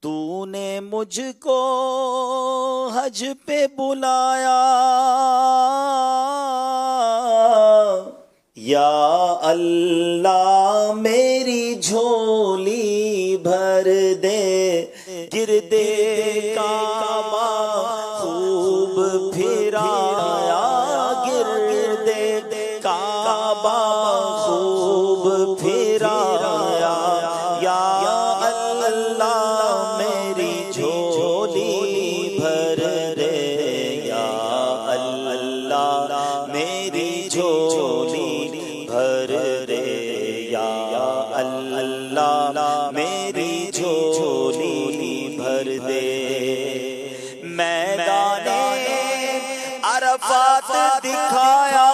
تو نے مجھ کو حج پہ بلایا، یا اللہ میری جھولی بھر دے، گردے کعبہ خوب پھرایا، گردے کعبہ خوب پھرایا، یا اللہ میری جھولی بھر دے، یا اللہ میری جھولی بھر دے، یا اللہ میری جھولی بھر دے۔ میدان عرفات دکھایا،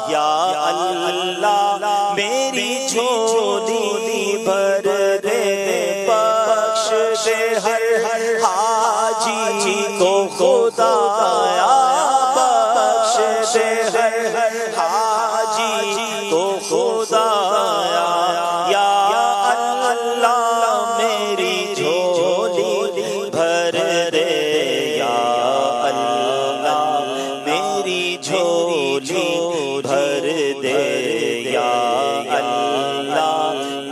یا اللہ میری جھولی بھر دے، بخش دے ہر حاجی کو خدایا، بخش دے ہر حاجی کو خدایا، یا اللہ میری جھولی بھر دے، یا اللہ میری جھولی بھر دے، یا اللہ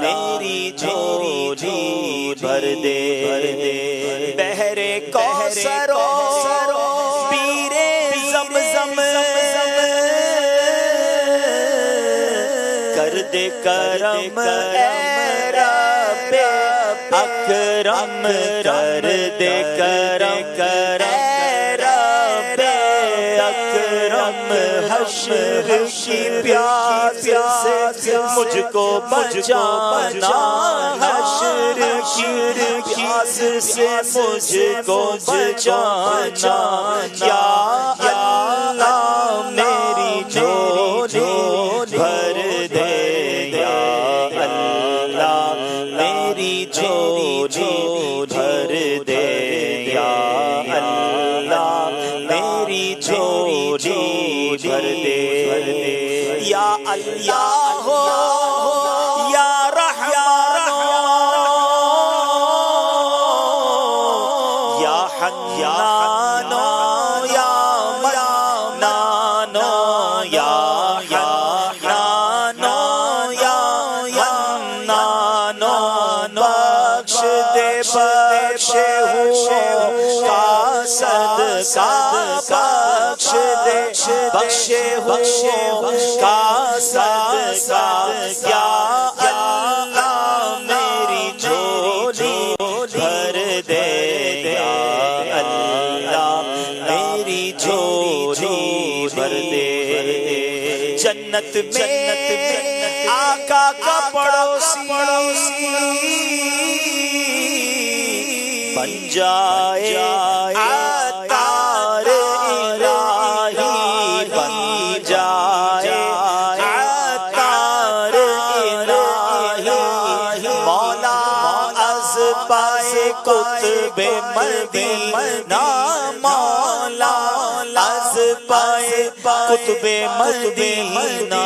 میری جھولی بھر دے۔ بحر کوثر و پیر زمزم کر دے کرم، اے رب اکرم کر دے کرم، اے رب اکرم، حشر کی پیاس سے مجھ کو بچانا، حشر کی پیاس سے مجھ کو بچانا، یا اللہ میری جھولی بھر دے، یا اللہ میری جھولی بھر دے، یا اللہ میری جھولی بھر دے، یا اللہ ہو یا رحمان یا حنان یا منان یا حنان یا منان، بخش دے بخشے ہوئے کا صدقہ، بخش دے بخشے ہوئے کا صدقہ، یا اللہ میری جھولی بھر دے، یا اللہ میری جھولی بھر دے۔ جنت میں آقا کا پڑوسی بن جائے، عطار الہی بن جائے، عطار الہی، مولا از پائے قطب مدینہ، مولا از پائے قطب مدینہ،